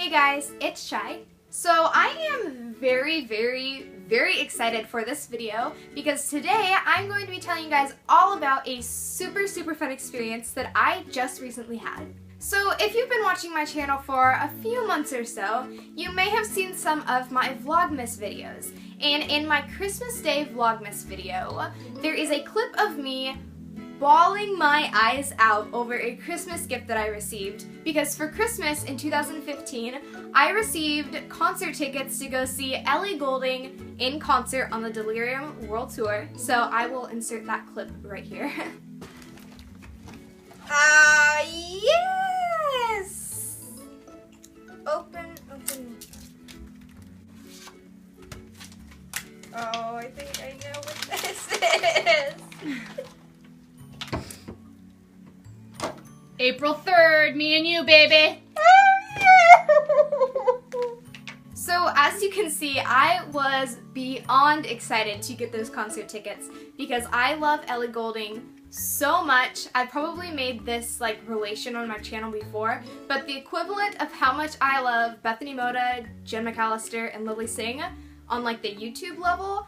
Hey guys, it's Chey. So I am very excited for this video because today I'm going to be telling you guys all about a super fun experience that I just recently had. So if you've been watching my channel for a few months or so, you may have seen some of my vlogmas videos. And in my Christmas Day vlogmas video, there is a clip of me bawling my eyes out over a Christmas gift that I received because for Christmas in 2015, I received concert tickets to go see Ellie Goulding in concert on the Delirium World Tour. So I will insert that clip right here. Yes! Open. Oh, I think I know what this is. April 3rd, me and you, baby. So as you can see, I was beyond excited to get those concert tickets because I love Ellie Goulding so much. I probably made this relation on my channel before, but the equivalent of how much I love Bethany Moda, Jen McAllister, and Lily Singh on the YouTube level,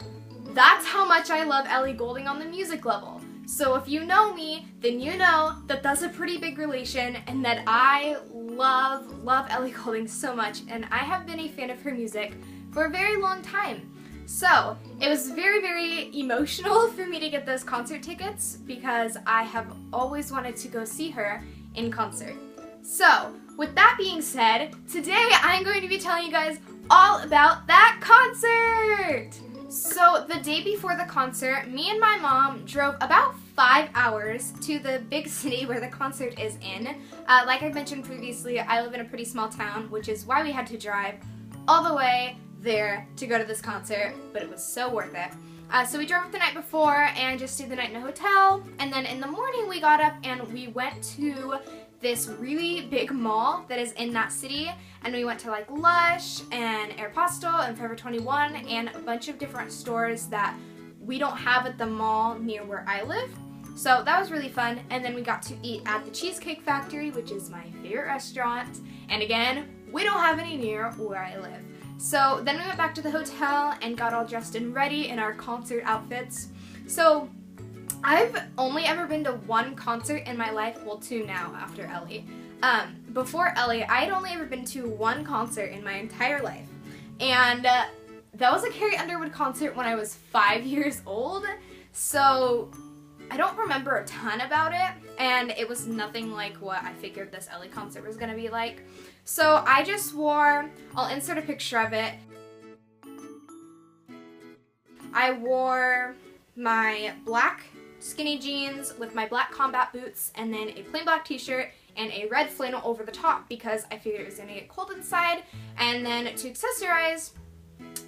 that's how much I love Ellie Goulding on the music level. So if you know me, then you know that that's a pretty big relation and that I love Ellie Goulding so much, and I have been a fan of her music for a very long time. So it was very emotional for me to get those concert tickets because I have always wanted to go see her in concert. So with that being said, today I'm going to be telling you guys all about that concert! So the day before the concert, me and my mom drove about 5 hours to the big city where the concert is in. Like I mentioned previously, I live in a pretty small town, which is why we had to drive all the way there to go to this concert, but it was so worth it. So we drove the night before and just stayed the night in a hotel, and then in the morning we got up and we went to this really big mall that is in that city, and we went to Lush and Aeropostale and Forever 21 and a bunch of different stores that we don't have at the mall near where I live. So that was really fun, and then we got to eat at the Cheesecake Factory, which is my favorite restaurant, and again, we don't have any near where I live. So then we went back to the hotel and got all dressed and ready in our concert outfits. So I've only ever been to one concert in my life, well, two now after Ellie. Before Ellie, I'd only ever been to one concert in my entire life, and that was a Carrie Underwood concert when I was 5 years old, so I don't remember a ton about it, and it was nothing like what I figured this Ellie concert was gonna be like. So I just wore, I'll insert a picture of it, I wore my black skinny jeans with my black combat boots and then a plain black t-shirt and a red flannel over the top because I figured it was gonna get cold inside. And then to accessorize,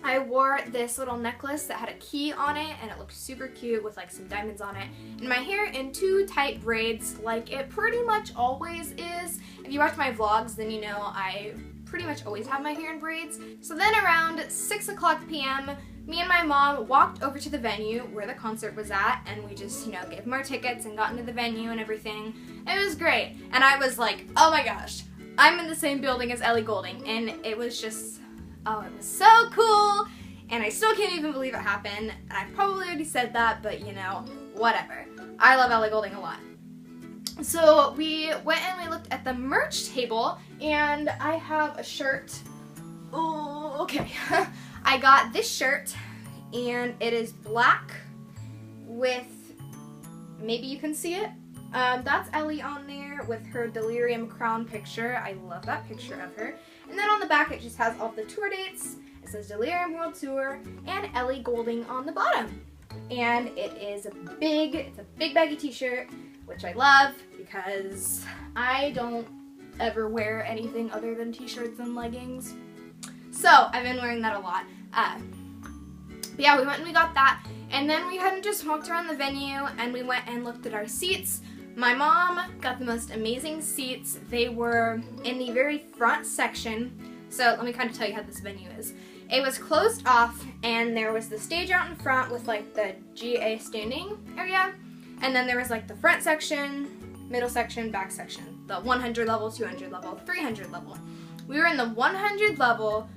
I wore this little necklace that had a key on it and it looked super cute with some diamonds on it. And my hair in two tight braids like it pretty much always is. If you watch my vlogs, then you know I pretty much always have my hair in braids. So then around 6:00 p.m., me and my mom walked over to the venue where the concert was at, and we just, gave them our tickets and got into the venue and everything. It was great. And I was like, oh my gosh, I'm in the same building as Ellie Goulding. And it was just, oh, it was so cool. And I still can't even believe it happened. And I probably already said that, but whatever. I love Ellie Goulding a lot. So we went and we looked at the merch table, and I have a shirt. Oh, okay. I got this shirt, and it is black with, maybe you can see it, that's Ellie on there with her Delirium crown picture. I love that picture of her. And then on the back it just has all the tour dates. It says Delirium World Tour and Ellie Goulding on the bottom. And it is it's a big baggy t-shirt, which I love because I don't ever wear anything other than t-shirts and leggings. So I've been wearing that a lot. But yeah, we went and we got that, and then we hadn't just walked around the venue and we went and looked at our seats. My mom got the most amazing seats. They were in the very front section. So let me kind of tell you how this venue is. It was closed off, and there was the stage out in front with the GA standing area, and then there was the front section, middle section, back section, the 100 level, 200 level, 300 level. We were in the 100 level,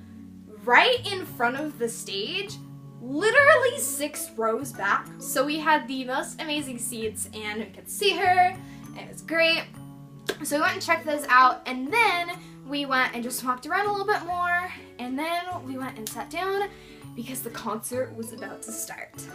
right in front of the stage, literally 6 rows back. So we had the most amazing seats and we could see her. It was great. So we went and checked those out, and then we went and just walked around a little bit more, and then we went and sat down because the concert was about to start.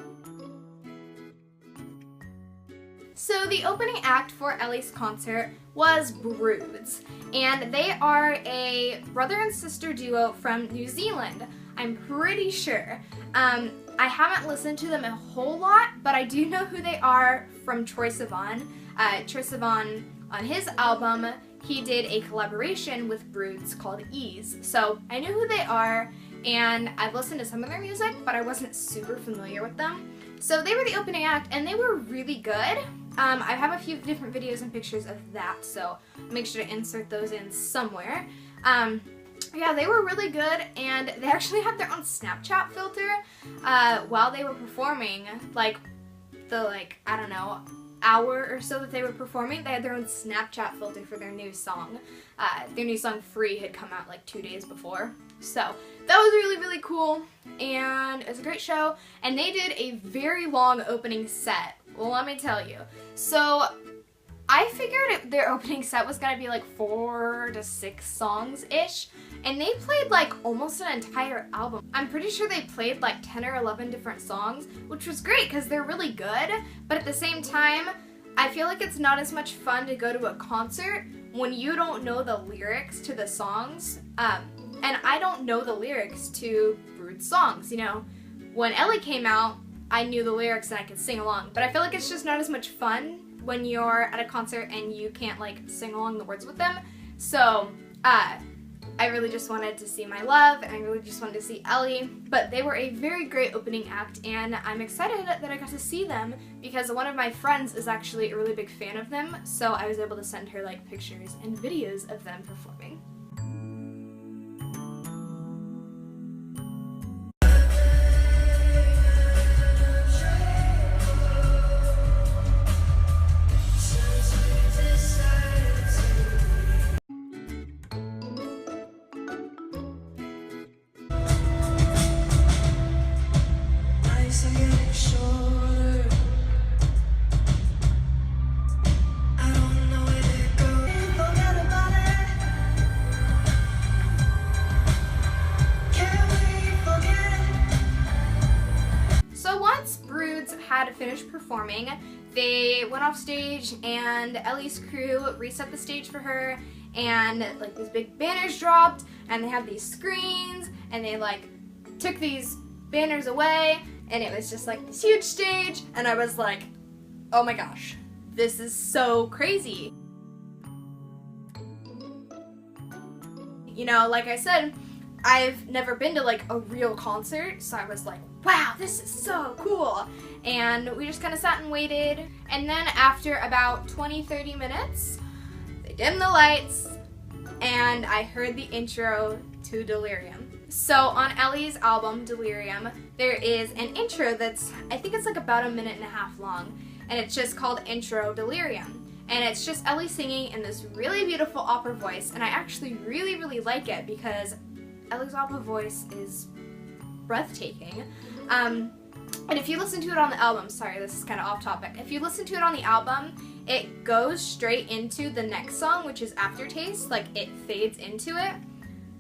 So the opening act for Ellie's concert was Broods, and they are a brother and sister duo from New Zealand, I'm pretty sure. I haven't listened to them a whole lot, but I do know who they are from Troye Sivan. Troye Sivan, on his album, he did a collaboration with Broods called Ease. So I knew who they are, and I've listened to some of their music, but I wasn't super familiar with them. So they were the opening act, and they were really good. I have a few different videos and pictures of that, so make sure to insert those in somewhere. Yeah, they were really good, and they actually had their own Snapchat filter while they were performing, like I don't know, hour or so that they were performing. They had their own Snapchat filter for their new song. Their new song Free had come out like 2 days before. So that was really, really cool, and it was a great show, and they did a very long opening set. Well, let me tell you. So I figured their opening set was gonna be like 4 to 6 songs-ish, and they played like almost an entire album. I'm pretty sure they played like 10 or 11 different songs, which was great because they're really good, but at the same time, I feel like it's not as much fun to go to a concert when you don't know the lyrics to the songs, and I don't know the lyrics to Broods songs, you know. When Ellie came out, I knew the lyrics and I could sing along, but I feel like it's just not as much fun when you're at a concert and you can't like sing along the words with them. So I really just wanted to see My Love, and I really just wanted to see Ellie, but they were a very great opening act, and I'm excited that I got to see them because one of my friends is actually a really big fan of them, so I was able to send her like pictures and videos of them performing. Had finished performing, they went off stage and Ellie's crew reset the stage for her, and like these big banners dropped, and they had these screens, and they like took these banners away, and it was just like this huge stage, and I was like, oh my gosh, this is so crazy. You know, like I said, I've never been to like a real concert, so I was like, wow, this is so cool. And we just kind of sat and waited, and then after about 20-30 minutes, they dimmed the lights, and I heard the intro to Delirium. So on Ellie's album, Delirium, there is an intro that's, I think it's like about 1.5 minutes long, and it's just called Intro Delirium. And it's just Ellie singing in this really beautiful opera voice, and I actually really, really like it because Ellie's opera voice is breathtaking. And if you listen to it on the album, sorry, this is kind of off topic. If you listen to it on the album, it goes straight into the next song, which is Aftertaste. Like, it fades into it.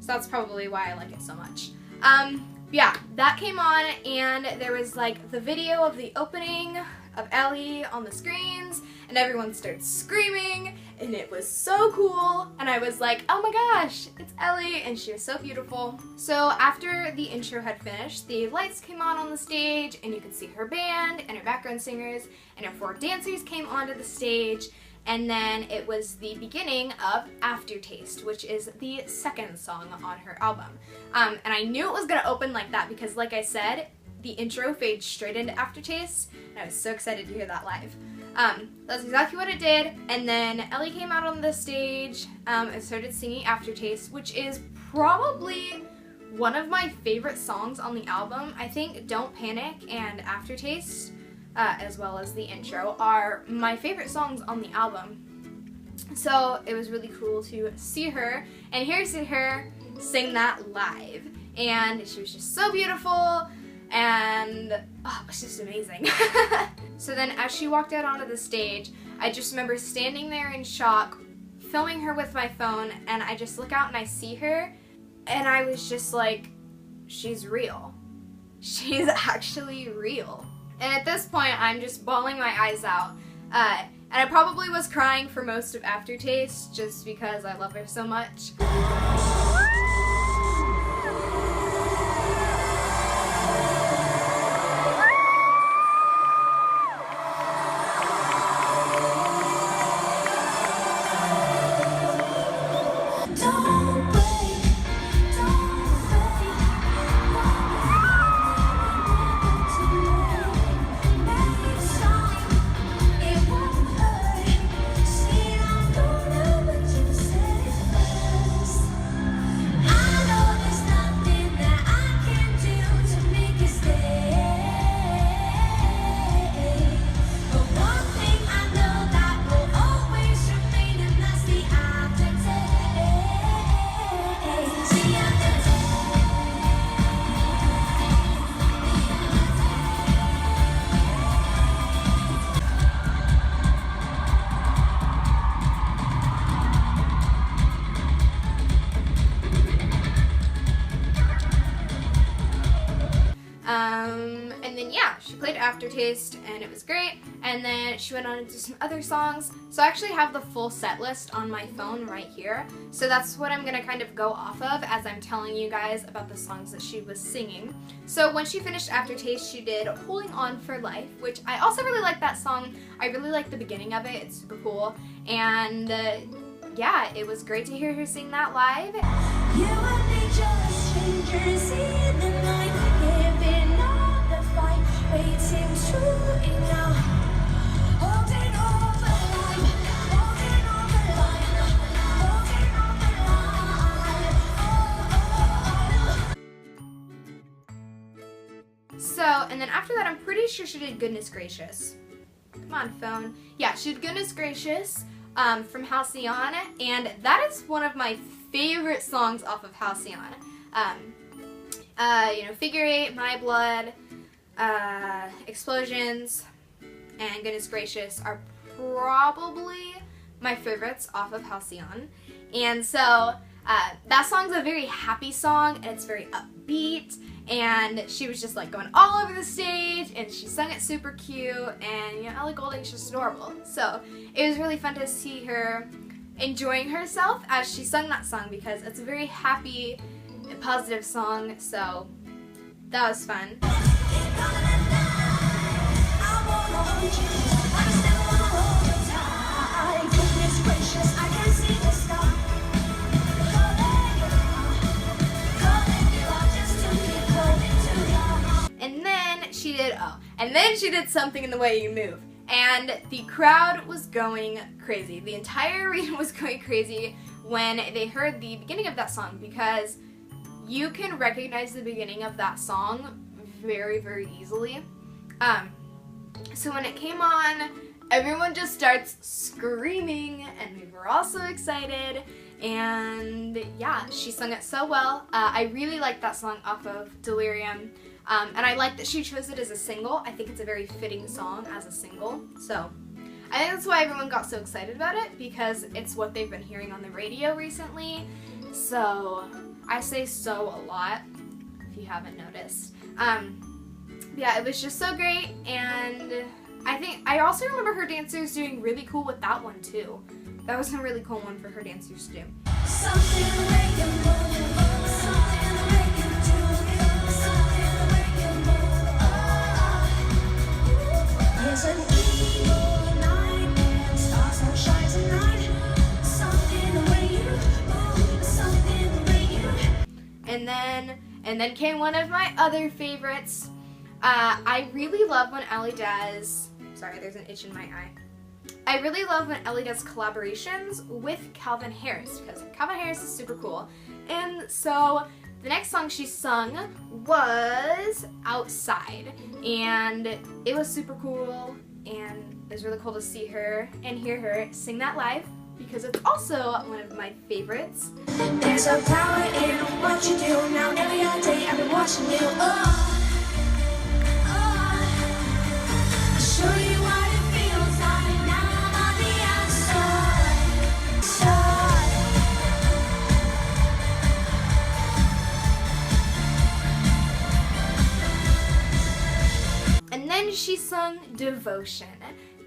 So that's probably why I like it so much. Yeah, that came on, and there was like the video of the opening of Ellie on the screens, and everyone started screaming, and it was so cool, and I was like, oh my gosh, it's Ellie, and she was so beautiful. So after the intro had finished, the lights came on the stage, and you could see her band and her background singers, and her 4 dancers came onto the stage, and then it was the beginning of Aftertaste, which is the 2nd song on her album. And I knew it was gonna open like that because, like I said, the intro fades straight into Aftertaste, and I was so excited to hear that live. That's exactly what it did, and then Ellie came out on the stage and started singing Aftertaste, which is probably one of my favorite songs on the album. I think Don't Panic and Aftertaste, as well as the intro, are my favorite songs on the album. So it was really cool to see her and hear her sing that live. And she was just so beautiful, and oh, it was just amazing. So then as she walked out onto the stage, I just remember standing there in shock, filming her with my phone, and I just look out and I see her, and I was just like, she's real. She's actually real. And at this point, I'm just bawling my eyes out. And I probably was crying for most of Aftertaste just because I love her so much. And then yeah, she played Aftertaste and it was great, and then she went on to do some other songs. So I actually have the full set list on my phone right here, so that's what I'm gonna kind of go off of as I'm telling you guys about the songs that she was singing. So when she finished Aftertaste, she did Holding On For Life, which I also really like that song. I really like the beginning of it, it's super cool, and yeah, it was great to hear her sing that live. You and me just strangers in the night, giving up the fight, waiting to ignite, holding on the line, holding on the line, holding on the line. So, and then after that, I'm pretty sure she did Goodness Gracious. Come on, phone. Yeah, she did Goodness Gracious from Halcyon, and that is one of my favorite songs off of Halcyon. You know, Figure Eight, My Blood, Explosions, and Goodness Gracious are probably my favorites off of Halcyon. And so that song's a very happy song, and it's very upbeat, and she was just like going all over the stage, and she sung it super cute, and you know, Ellie Goulding's just adorable. So it was really fun to see her enjoying herself as she sung that song, because it's a very happy and positive song, so that was fun. And then she did Something in the Way You Move. And the crowd was going crazy. The entire arena was going crazy when they heard the beginning of that song, because you can recognize the beginning of that song very, very easily. So when it came on, everyone just starts screaming, and we were all so excited. And yeah, she sung it so well. I really like that song off of Delirium. And I like that she chose it as a single. I think it's a very fitting song as a single. So I think that's why everyone got so excited about it, because it's what they've been hearing on the radio recently. So I say so a lot, if you haven't noticed. Yeah, it was just so great, and I also remember her dancers doing really cool with that one too. That was a really cool one for her dancers to do. Something the way you move, something the way you do, something the way you move. There's an evil night and stars won't shine tonight. Something the way you move, something the way you. And then came one of my other favorites. I really love when Ellie does. Sorry, there's an itch in my eye. I really love when Ellie does collaborations with Calvin Harris, because Calvin Harris is super cool. And so the next song she sung was Outside, and it was super cool, and it was really cool to see her and hear her sing that live. because it's also one of my favorites. There's a power in what you do. Now every other day I've been watching you. I'll show you what it feels like. Now I'm on the outside. And then she sung Devotion,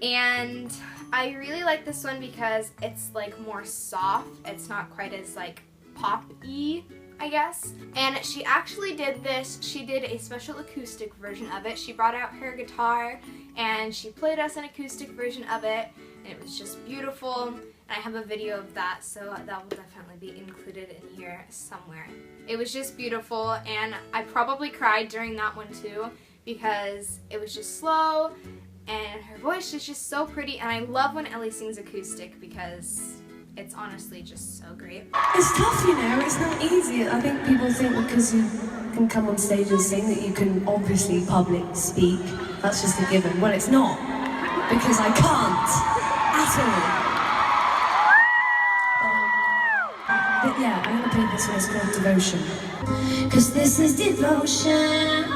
and I really like this one because it's like more soft. It's not quite as like pop-y, I guess. And she actually did this. She did a special acoustic version of it. She brought out her guitar and she played us an acoustic version of it, and it was just beautiful. And I have a video of that, so that will definitely be included in here somewhere. It was just beautiful, and I probably cried during that one too because it was just slow. And her voice is just so pretty, and I love when Ellie sings acoustic because it's honestly just so great. It's tough, you know, it's not easy. I think people think because you can come on stage and sing that you can obviously public speak. That's just a given. Well, it's not, because I can't at all. But yeah, I'm gonna play this one. It's called Devotion. 'Cause this is devotion.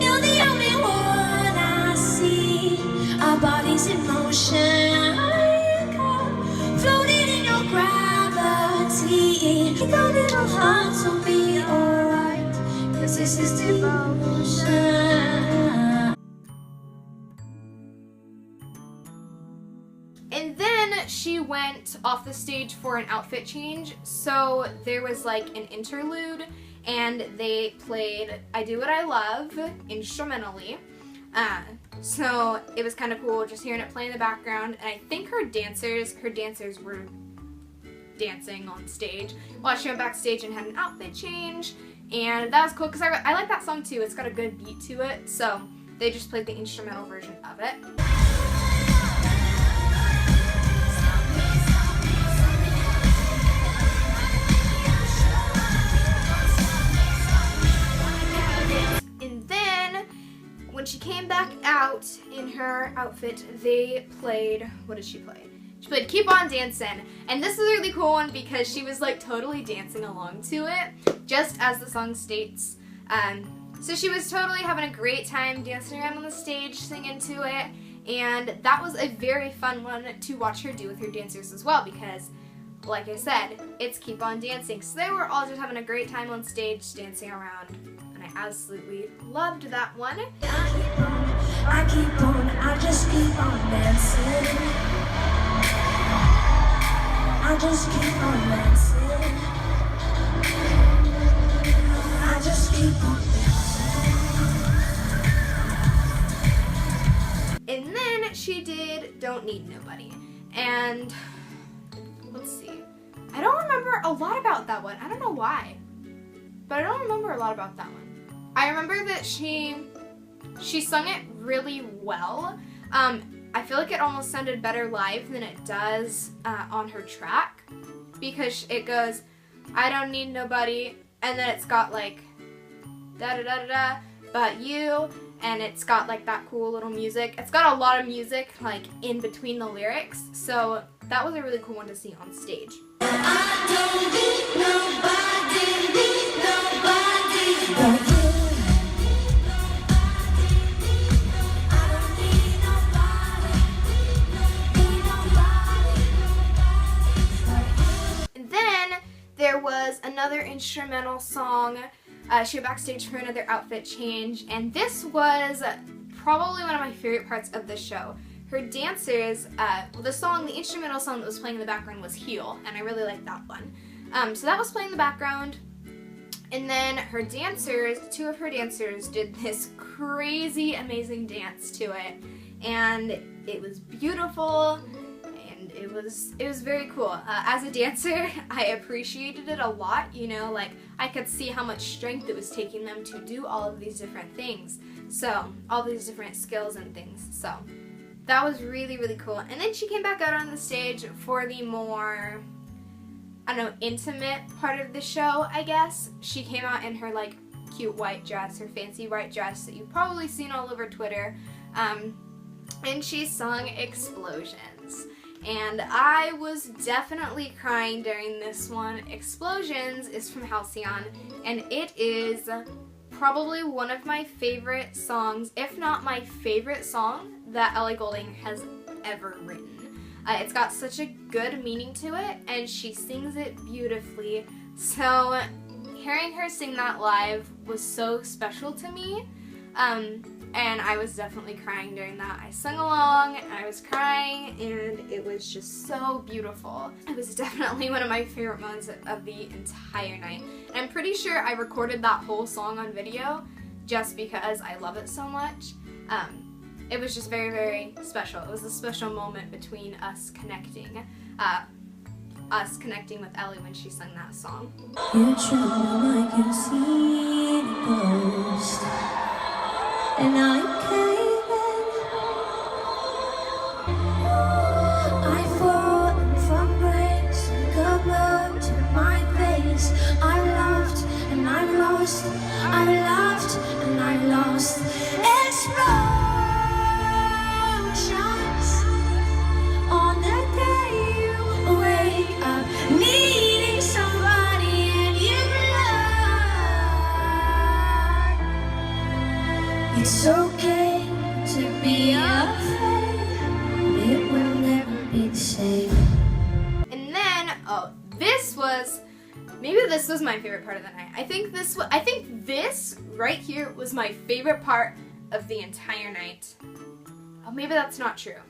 You're the only one I see. Our bodies in motion. Floating in your gravity. Think our little hearts will be alright. 'Cause this is devotion. And then she went off the stage for an outfit change, so there was like an interlude, and they played I Do What I Love instrumentally. So it was kind of cool just hearing it play in the background, and I think her dancers were dancing on stage while she went backstage and had an outfit change, and that was cool because I like that song too. It's got a good beat to it, so they just played the instrumental version of it. When she came back out in her outfit, they played, what did she play? She played Keep On Dancin', and this is a really cool one because she was like totally dancing along to it, just as the song states. So she was totally having a great time dancing around on the stage, singing to it, and that was a very fun one to watch her do with her dancers as well because, like I said, it's Keep On Dancing. So they were all just having a great time on stage, dancing around. I absolutely loved that one. I keep on, I just keep on dancing. I just keep on dancing. I just keep on dancing. And then she did Don't Need Nobody. And let's see. I don't remember a lot about that one. I don't know why, but I don't remember a lot about that one. I remember that she sung it really well. I feel like it almost sounded better live than it does on her track because it goes, I don't need nobody, and then it's got like da da da da da, but you, and it's got like that cool little music. It's got a lot of music like in between the lyrics, so that was a really cool one to see on stage. I don't need nobody but you. There was another instrumental song. She went backstage for another outfit change, and this was probably one of my favorite parts of the show. Her dancers, the instrumental song that was playing in the background was Heal, and I really liked that one. So that was playing in the background, and then her dancers, two of her dancers did this crazy, amazing dance to it, and it was beautiful. It was very cool. As a dancer, I appreciated it a lot, you know, like I could see how much strength it was taking them to do all of these different things. So, all these different skills and things. So, that was really, really cool. And then she came back out on the stage for the more, I don't know, intimate part of the show, I guess. She came out in her like cute white dress, her fancy white dress that you've probably seen all over Twitter. And she sung Explosions. and I was definitely crying during this one. Explosions is from Halcyon, and it is probably one of my favorite songs, if not my favorite song that Ellie Goulding has ever written. It's got such a good meaning to it, and she sings it beautifully. So hearing her sing that live was so special to me, and I was definitely crying during that. I sung along, and I was crying, and it was just so beautiful. It was definitely one of my favorite moments of the entire night. And I'm pretty sure I recorded that whole song on video just because I love it so much. It was just very, very special. It was a special moment between us connecting with Ellie when she sang that song. You tremble like you've seen a ghost, and I cave in. I fall from grace, like a blow to my face. I loved and I lost, I loved and I lost. Explosions on the day you wake up, needing somebody and you love. It's okay to be afraid, it will never be the same. And then, this was my favorite part of the night. I think this right here was my favorite part of the entire night. Oh, maybe that's not true.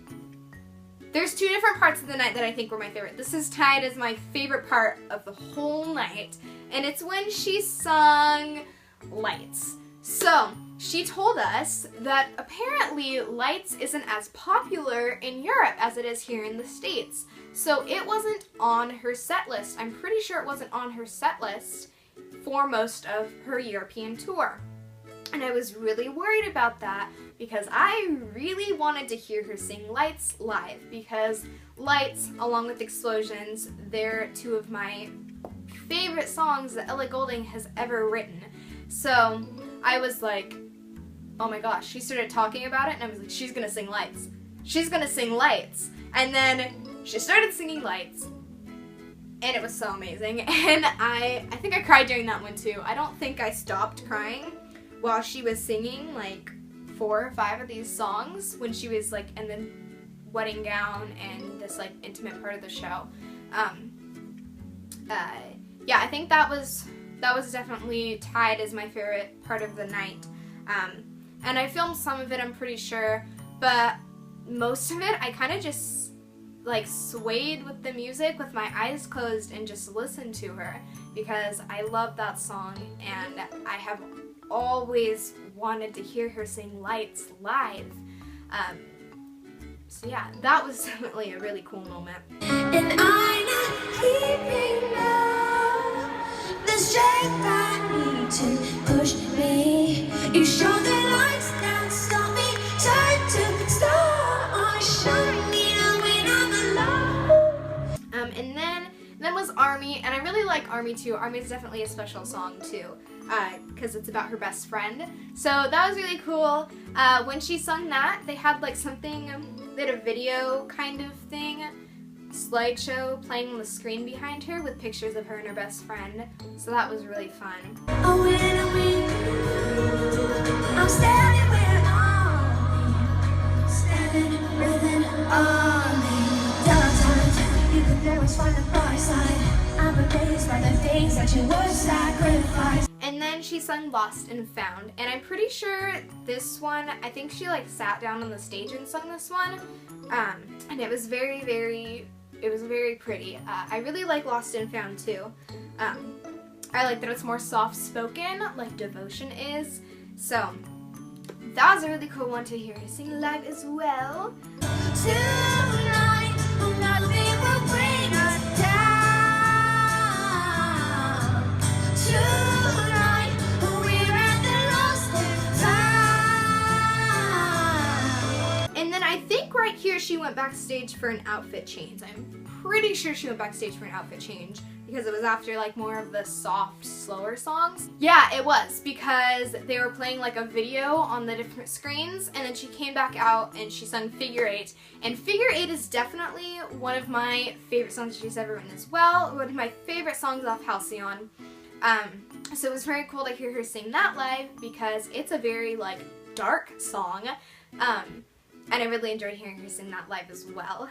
There's two different parts of the night that I think were my favorite. This is tied as my favorite part of the whole night, and it's when she sung Lights. So, she told us that apparently Lights isn't as popular in Europe as it is here in the States. So it wasn't on her set list. I'm pretty sure it wasn't on her set list for most of her European tour. And I was really worried about that because I really wanted to hear her sing Lights live, because Lights, along with Explosions, they're two of my favorite songs that Ellie Goulding has ever written. So I was like, oh my gosh, she started talking about it and I was like, she's gonna sing Lights. She's gonna sing Lights. And then she started singing Lights, and it was so amazing. And I think I cried during that one too. I don't think I stopped crying while she was singing like 4 or 5 of these songs when she was like in the wedding gown and this like intimate part of the show. Yeah, I think that was definitely tied as my favorite part of the night. And I filmed some of it, I'm pretty sure, but most of it I kind of just like swayed with the music with my eyes closed and just listened to her because I love that song and I have always wanted to hear her sing Lights live. So yeah, that was definitely a really cool moment. And I'm not keeping up the strength I need to push me. You show the lights that stop me, turn to star shining when I'm alone. And then was Army, and I really like Army too. Army is definitely a special song too, because it's about her best friend. So that was really cool. When she sung that, they had like they had a video kind of thing, slideshow playing on the screen behind her with pictures of her and her best friend. So that was really fun. Oh, when I win, I'm standing where I'm standing with an army. There are times you could always find the bright side. I'm amazed by the things that you would sacrifice. And then she sung Lost and Found, and I'm pretty sure this one, I think she like sat down on the stage and sung this one, and it was very, very pretty. I really like Lost and Found too. I like that it's more soft-spoken, like Devotion is, so that was a really cool one to hear her sing live as well. Tonight, nothing will bring us down. Tonight, we're at the lost and found. And then I think right here she went backstage for an outfit change. I'm pretty sure she went backstage for an outfit change because it was after like more of the soft, slower songs. Yeah, it was, because they were playing like a video on the different screens, and then she came back out and she sung Figure 8. And Figure 8 is definitely one of my favorite songs she's ever written as well. One of my favorite songs off Halcyon. So it was very cool to hear her sing that live because it's a very like dark song. And I really enjoyed hearing her sing that live as well.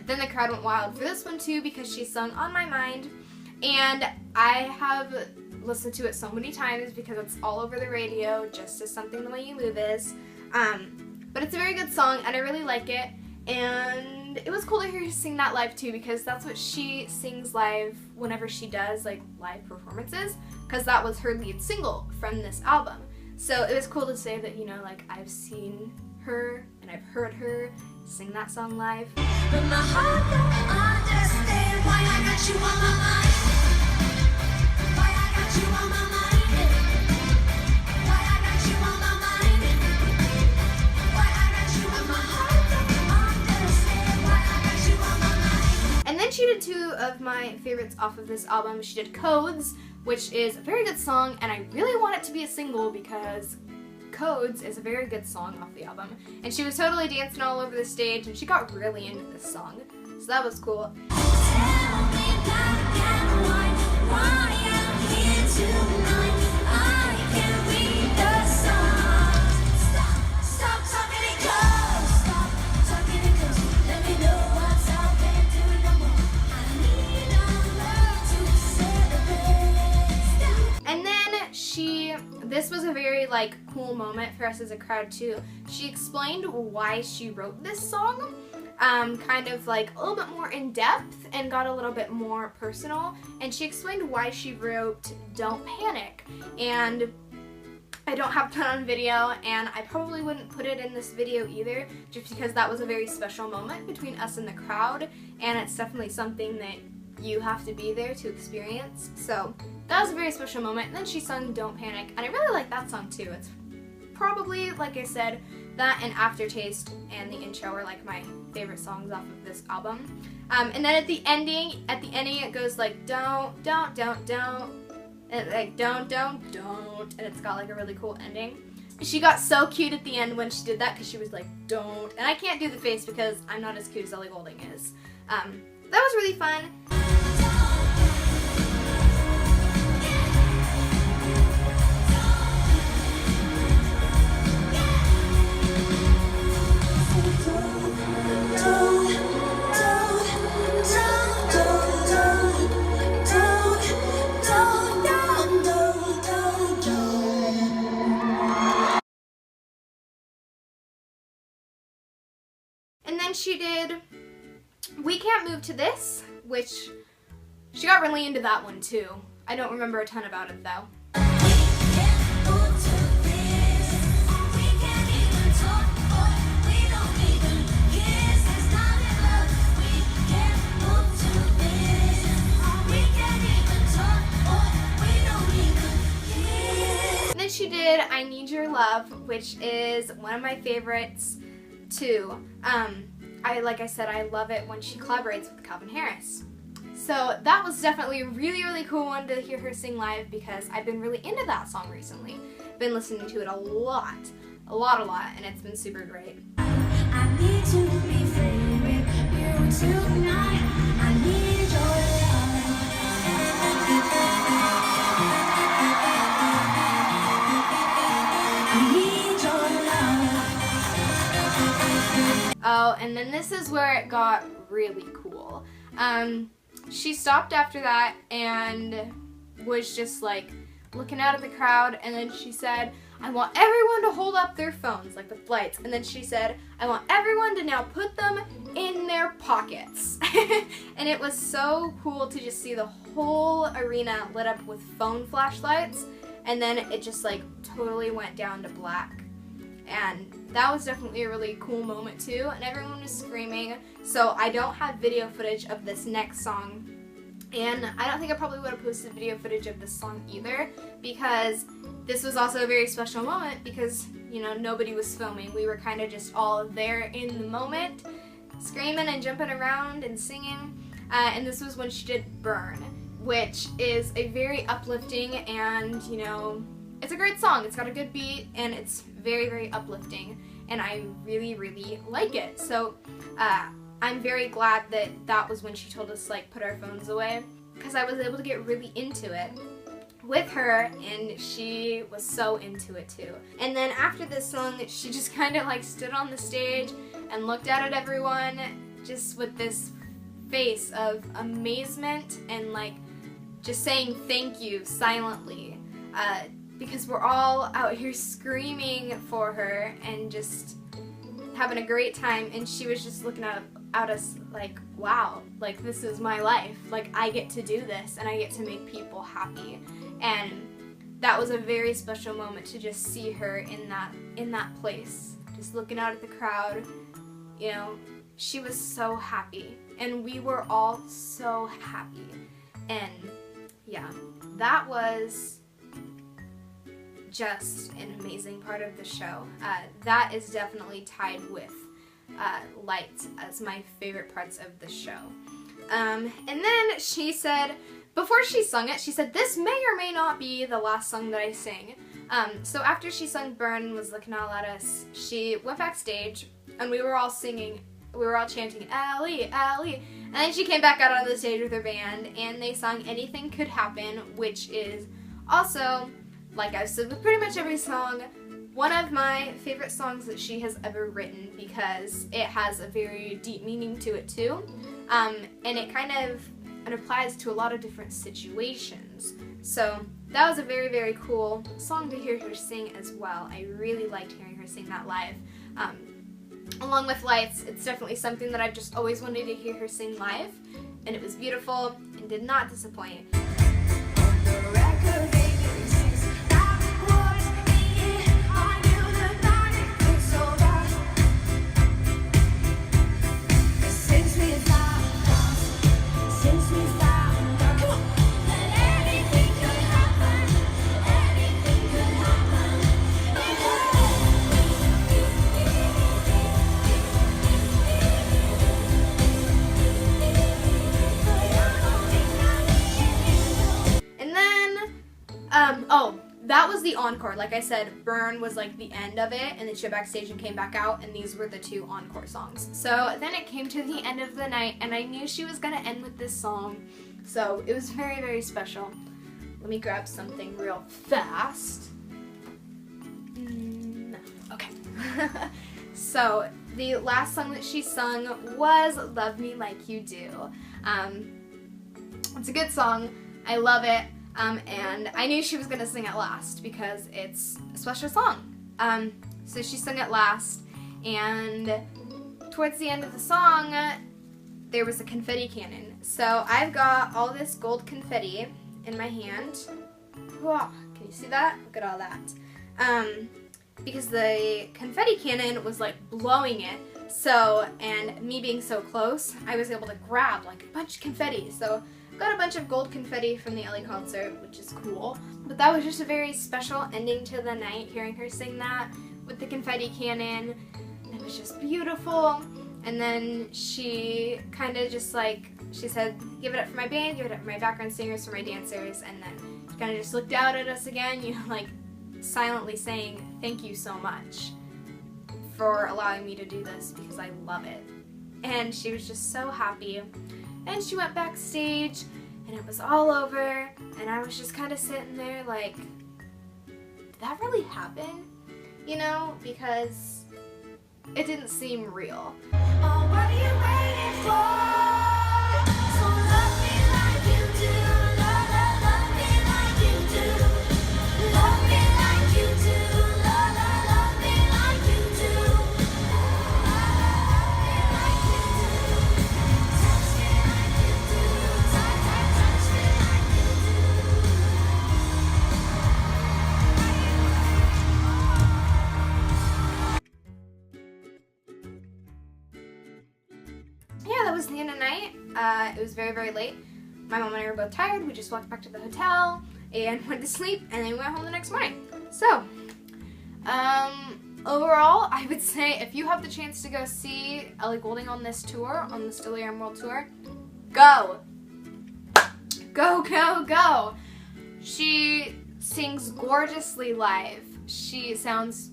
Then the crowd went wild for this one too because she sung On My Mind, and I have listened to it so many times because it's all over the radio, just as Something the Way You Move is. But it's a very good song and I really like it, and it was cool to hear her sing that live too because that's what she sings live whenever she does like live performances, because that was her lead single from this album. So it was cool to say that, you know, like I've seen her and I've heard her sing that song live. But my heart don't understand why I got you on my mind. Why I got you on my mind. Why I got you on my mind. Why I got you on my heart don't understand why I got you on my mind. And then she did two of my favorites off of this album. She did Codes, which is a very good song, and I really want it to be a single because Codes is a very good song off the album. And she was totally dancing all over the stage, and she got really into this song. So that was cool. Tell me black and white why I'm here tonight. I can read the signs. Stop talking in close. Stop talking in close. Let me know what's out there. Do it no more. I need our love to celebrate. And then this was a very like cool moment for us as a crowd too. She explained why she wrote this song, kind of like a little bit more in depth and got a little bit more personal. And she explained why she wrote Don't Panic. And I don't have it on video, and I probably wouldn't put it in this video either, just because that was a very special moment between us and the crowd, and it's definitely something that you have to be there to experience. So that was a very special moment. And then she sung Don't Panic, and I really like that song too. It's probably, like I said, that and Aftertaste and the intro are like my favorite songs off of this album. And then at the ending it goes like don't, and like don't, and it's got like a really cool ending. She got so cute at the end when she did that because she was like don't, and I can't do the face because I'm not as cute as Ellie Goulding is. That was really fun. And then she did We Can't Move to This, which she got really into that one too. I don't remember a ton about it though. And then she did I Need Your Love, which is one of my favorites too. Like I said, I love it when she collaborates with Calvin Harris. So that was definitely a really, really cool one to hear her sing live because I've been really into that song recently. Been listening to it a lot, and it's been super great. I need to be free with you tonight. I need your love. Oh, and then this is where it got really cool. She stopped after that and was just like looking out at the crowd, and then she said, I want everyone to hold up their phones, like with lights. And then she said, I want everyone to now put them in their pockets. And it was so cool to just see the whole arena lit up with phone flashlights, and then it just like totally went down to black. And that was definitely a really cool moment too, and everyone was screaming. So I don't have video footage of this next song, and I don't think I probably would have posted video footage of this song either, because this was also a very special moment because, you know, nobody was filming. We were kind of just all there in the moment, screaming and jumping around and singing. And this was when she did Burn, which is a very uplifting and, you know, it's a great song. It's got a good beat and it's very, very uplifting, and I really, really like it. So I'm very glad that that was when she told us to like put our phones away, because I was able to get really into it with her, and she was so into it too. And then after this song, she just kind of like stood on the stage and looked out at everyone just with this face of amazement and like just saying thank you silently, because we're all out here screaming for her and just having a great time, and she was just looking at us like, wow, like this is my life, like I get to do this and I get to make people happy. And that was a very special moment to just see her in that place, just looking out at the crowd. You know, she was so happy, and we were all so happy. And yeah, that was just an amazing part of the show. That is definitely tied with Lights as my favorite parts of the show. And then she said, before she sung it, she said, this may or may not be the last song that I sing. So after she sung Burn and was looking all at us, she went backstage and we were all singing, we were all chanting, Ellie, Ellie. And then she came back out on the stage with her band and they sung Anything Could Happen, which is also, like I've said with pretty much every song, one of my favorite songs that she has ever written, because it has a very deep meaning to it too. And it kind of applies to a lot of different situations. So that was a very, very cool song to hear her sing as well. I really liked hearing her sing that live. Along with Lights, it's definitely something that I've just always wanted to hear her sing live, and it was beautiful and did not disappoint. That was the encore. Like I said, Burn was like the end of it, and then she went backstage and came back out, and these were the two encore songs. So then it came to the end of the night, and I knew she was gonna end with this song, so it was very, very special. Let me grab something real fast. No. Okay. So the last song that she sung was Love Me Like You Do. It's a good song. I love it. And I knew she was going to sing it last because it's a special song. So she sang it last, and towards the end of the song, there was a confetti cannon. So I've got all this gold confetti in my hand. Whoa, can you see that? Look at all that. Because the confetti cannon was like blowing it. So, and me being so close, I was able to grab like a bunch of confetti. So got a bunch of gold confetti from the Ellie concert, which is cool. But that was just a very special ending to the night, hearing her sing that with the confetti cannon. And it was just beautiful. And then she kind of just like, she said, give it up for my band, give it up for my background singers, for my dancers. And then she kind of just looked out at us again, you know, like silently saying, thank you so much for allowing me to do this because I love it. And she was just so happy. And she went backstage, and it was all over, and I was just kind of sitting there like, did that really happen? You know, because it didn't seem real. Oh, what are you waiting for? So love me like you do. Love me like you do. Love me like you do. Love me like you do. Love me like you do. Touch me like you do. Touch me It was very, very late. My mom and I were both tired. We just walked back to the hotel and went to sleep, and then we went home the next morning. So, overall, I would say if you have the chance to go see Ellie Goulding on this tour, on this Delirium World Tour, go! Go, go, go! She sings gorgeously live. She sounds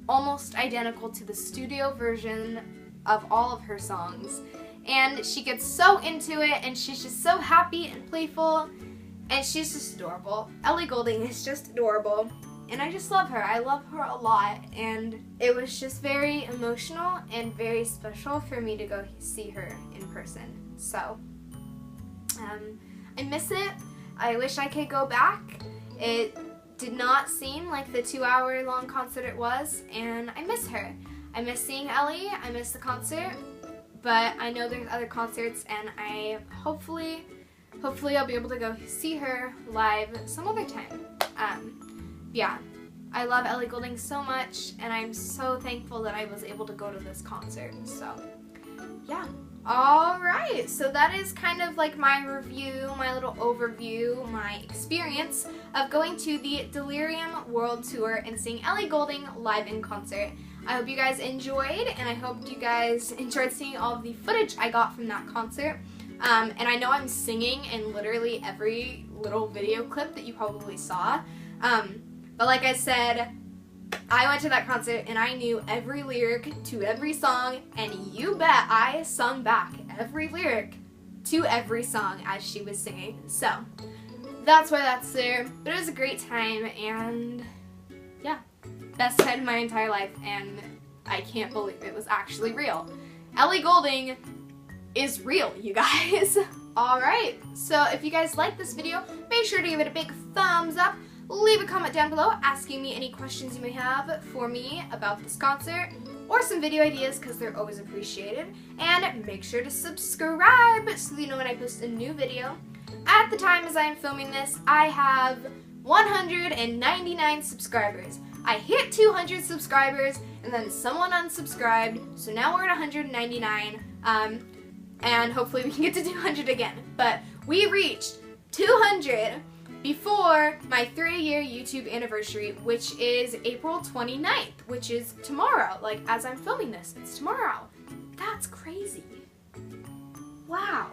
almost identical to the studio version of all of her songs. And she gets so into it, and she's just so happy and playful, and she's just adorable. Ellie Goulding is just adorable, and I just love her. I love her a lot, and it was just very emotional and very special for me to go see her in person. So, I miss it. I wish I could go back. It did not seem like the 2-hour-long concert it was, and I miss her. I miss seeing Ellie. I miss the concert. But I know there's other concerts, and I hopefully I'll be able to go see her live some other time. Yeah, I love Ellie Goulding so much, and I'm so thankful that I was able to go to this concert. So, yeah. Alright, so that is kind of like my review, my little overview, my experience of going to the Delirium World Tour and seeing Ellie Goulding live in concert. I hope you guys enjoyed, and I hope you guys enjoyed seeing all of the footage I got from that concert. And I know I'm singing in literally every little video clip that you probably saw. But like I said, I went to that concert and I knew every lyric to every song, and you bet I sung back every lyric to every song as she was singing. So that's why that's there. But it was a great time, and yeah, best night of my entire life, and I can't believe it was actually real. Ellie Goulding is real, you guys. Alright, so if you guys like this video, make sure to give it a big thumbs up. Leave a comment down below asking me any questions you may have for me about this concert, or some video ideas, because they're always appreciated. And make sure to subscribe so that you know when I post a new video. At the time as I am filming this, I have 199 subscribers. I hit 200 subscribers, and then someone unsubscribed, so now we're at 199, and hopefully we can get to 200 again. But we reached 200 before my 3-year YouTube anniversary, which is April 29th, which is tomorrow. Like, as I'm filming this, it's tomorrow. That's crazy. Wow.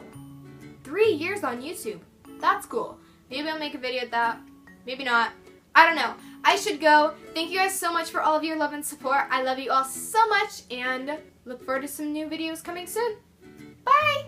3 years on YouTube. That's cool. Maybe I'll make a video at that. Maybe not. I don't know. I should go. Thank you guys so much for all of your love and support. I love you all so much, and look forward to some new videos coming soon. Bye!